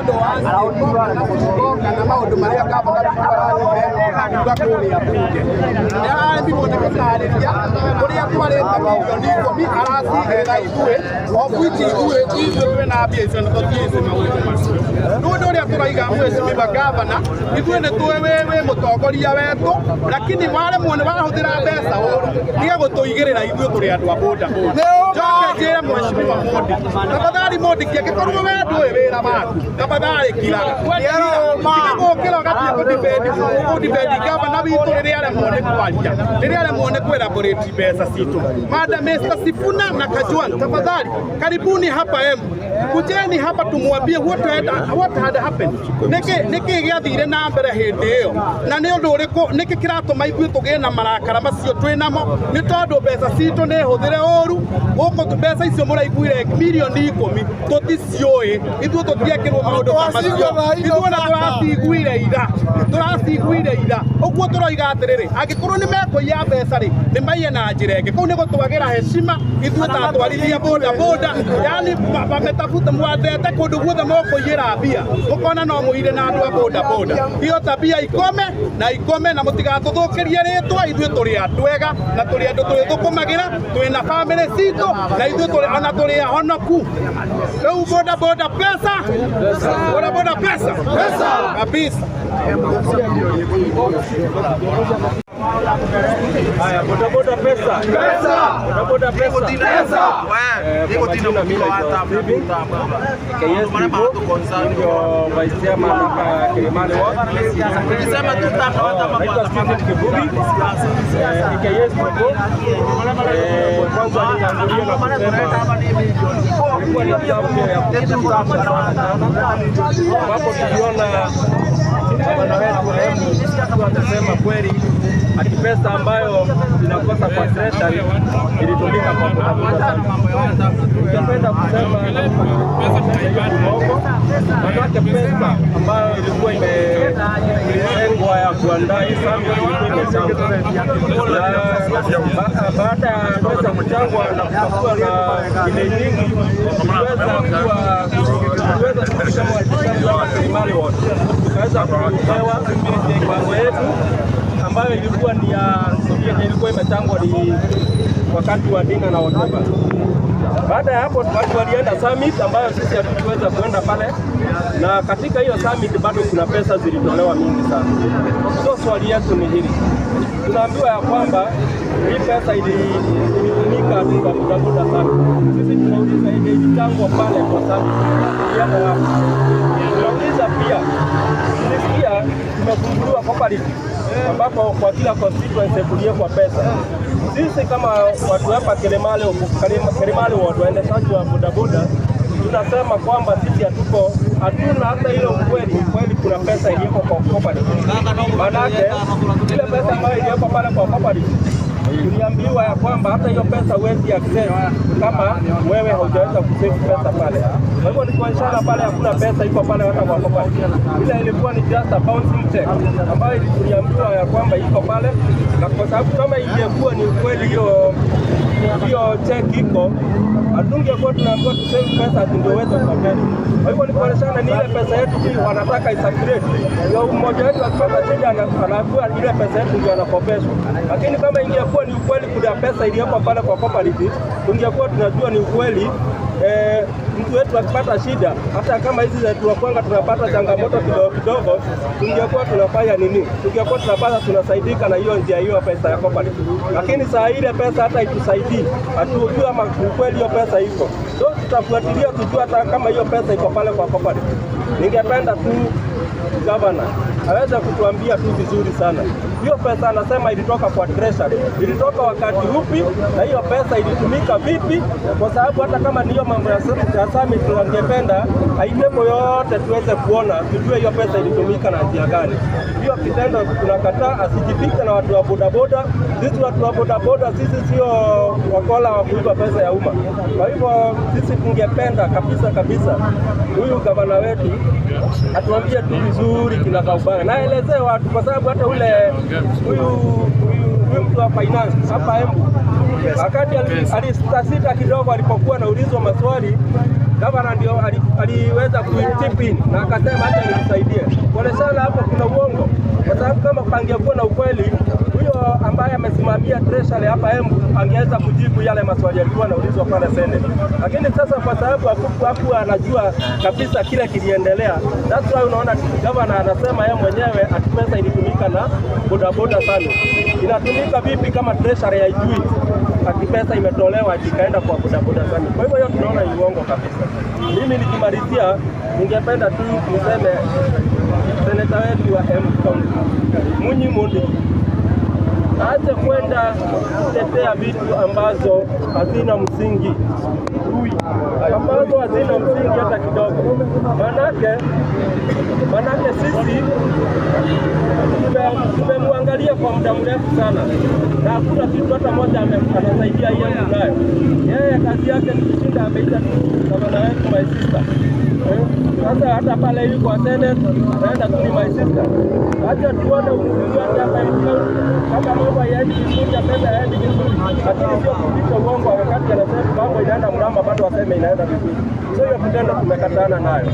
nĩũndũ wa kana maũndũ marĩa gavana kuria bunge nĩararĩmĩrĩria kũrĩa twarĩte milioni 10 aracihetha ithuĩ okwiti ithuĩ twĩna mbia icio nĩtũthiĩte maũndũ macio nĩũndũ ũrĩa tũraiga mheshimiwa gavana ithuĩ nĩtũĩ wĩ mũtongoria wetũ lakini waremwo nĩ wahũthĩra mbeca ũru tiga gũtũigĩrĩra ithuĩ tũrĩ andũ a boda boda njoke njĩre mheshimiwa Modi tafadhali Modi kĩangĩkorwo we ndũĩ wĩra waku tafadhali kiraga gũkĩra ũgathiĩ kũdibendi gavana witũ rĩrĩa aremwo nĩ kwaria rĩrĩa aremwo nĩ kwelaborate mbeca citũ Madam Esther Sifuna na Kajwang tafadhali karibuni hapa kujeni hapa tumwambie what had happened niki gĩathire na mbere hĩndĩ ĩyo na nĩ ũndũ ũrĩkũ niki kĩratũma ithuĩ tũgĩe na marakara macio twĩnamo nĩ tondũ mbeca citũ nĩ hũthĩre ũru gũkũ mbeca icio mũraiguire milioni 10 tũticiũĩ ithuĩ tũtiekĩrwo maũndũ ta macio ithuĩ na tũraciguire ira ũguo tũroiga atĩrĩrĩ angĩkorwo nĩ mekũiya mbeca rĩ nĩ maiye na njĩra ĩngĩ kũu nĩ gũtwagĩra heshima ithuĩ ta atwarithia boda boda yani wametafuta mwathete kũndũ guothe mũkũiyĩra mbia mũkona no mũire na andũ a boda boda hiyo tabia ikome na mũtigatũthũkĩrie rĩtwa ithuĩ tũrĩ andũ ega na tũrĩ andũ tũrĩthũkũmagĩra twĩna family citũ na ithuĩ tũrĩ ona tũrĩ ahonoku rĩu boda boda pesa boda boda pesa kabisa. Haya, boda boda pesa. Boda boda pesa. Niko tina mimi hata ndio vice chairman hapa Kilimani Ward. Nikisema tutapata mapasa Kibubi. KS Bobo. Kwanza ninaangalia na kusema hapo tuliona gavana wetu wanasema kweli ati pesa ambayo inakosa kwa treasury ilitumika kwa bodaboda. Ningependa kusema pesa kidogo, manake pesa ambayo ilikuwa imelengwa ya kuandaa hii summit ilikuwa imechangwa. Baada ya pesa kuchangwa na kutakuwa na ile nyingi, tuweza kufika kwa Kilimani Ward. Tukaweza kupewa mipango yetu ambayo ilikuwa ni ilikuwa imechangwa ni wakati wa dinner na whatever. Baada ya hapo watu walienda summit ambayo sisi hatukuweza kuenda pale, na katika hiyo summit bado kuna pesa zilitolewa mingi sana. So swali yetu ni hili, tunaambiwa ya kwamba hii pesa ilitumika kwa bodaboda sana. Sisi tunauliza ilichangwa pale kwa summit yana wapi? Tunauliza pia tumefunguliwa cooperative ambapo kwa kila constituency kuliekwa pesa. Sisi kama watu hapa Kilimani Ward waendeshaji wa bodaboda tunasema kwamba sisi hatuna hata ile kweli kuna pesa iliyoko kwa cooperative. Maanake ile pesa ambayo iliyoko pale kwa cooperative tuliambiwa ya kwamba hata hiyo pesa huwezi access kama wewe haujaweza kusave pesa pale. Kwa hivyo ni kwa ishara pale hakuna pesa iko pale hata kwa cooperative. Ile ilikuwa ni just a bouncing check ambayo tuliambiwa ya kwamba iko pale, na kwa sababu kama ingekuwa ni kweli hiyo check iko, hatungekuwa tunaambiwa tusave pesa ndio uweze kupata. Kwa hivyo ni kwa ishara ni ile pesa yetu wanataka isacirate. Ndio mmoja wetu akipata shida anaambiwa ile pesa yetu ndio anakopeshwa. Lakini kama ingekuwa ni ukweli kuna pesa iliyopo pale kwa cooperative, tungekuwa tunajua ni ukweli. Mtu wetu akipata shida, hata kama hizi zetu wakwanga tunapata changamoto kidogo, tungekuwa tunafanya nini? Tungekuwa tunapata tunasaidika na hiyo njia hiyo pesa ya cooperative. Lakini saa ile pesa hata itusaidii, hatujui ama ukweli hiyo pesa iko. So tutafuatilia tujue hata kama hiyo pesa iko pale kwa cooperative. Ningependa tu governor aweze kutuambia tu vizuri sana. Hiyo pesa anasema ilitoka kwa treasury. Ilitoka wakati upi na hiyo pesa ilitumika vipi? Kwa sababu hata kama niyo mambo ya summit tungependa haiteko yote tuweze kuona, tujue hiyo pesa ilitumika na njia gani. Hiyo kitendo tunakataa, asijipike na watu wa bodaboda. Sisi watu wa bodaboda sisi sio wakola wa kuiba pesa ya umma. Kwa hivyo sisi tungependa kabisa huyu gavana wetu atuambie tu vizuri kinakaubana. Naelezee watu kwa sababu hata huyu mtu wa finance hapa Embu wakati alisita kidogo alipokuwa anaulizwa maswali gavana ndio aliweza kuchip in na akasema acha nisaidie. Pole sana, hapo kuna uongo, kwa sababu kama pangekuwa na ukweli, huyo ambaye amesimamia treasury hapa Embu angeweza kujibu yale maswali yalikuwa yanaulizwa pale Senate. Lakini sasa kwa sababu hakuwa anajua kabisa kile kiliendelea, that's why unaona gavana anasema yeye mwenyewe ati pesa ilitumika na bodaboda sana. Inatumika vipi kama treasury haijui ati pesa imetolewa ikaenda kwa bodaboda sana? Kwa hivyo hiyo tunaona ni uongo kabisa. Mimi nikimalizia, ningependa tu niseme seneta wetu wa Embu County Munyi Mondi aache kwenda kutetea vitu ambazo hazina msingi, hata kidogo. Manake sisi tumemwangalia kwa muda mrefu sana na hakuna kitu hata moja anasaidia yeye nayo. Yeye kazi yake ni kushinda, ameita gavana wetu my sister. Sasa hata pale yuko kwa Senate anaenda tu my sister. Acha tuone umuhimu wake hapa kama mambo yaendi vizuri, pesa yaendi vizuri, lakini sio kuficha uongo wakati anasema mambo inaenda mrama bado aseme inaenda vizuri. Sio hiyo kitendo tumekatana nayo.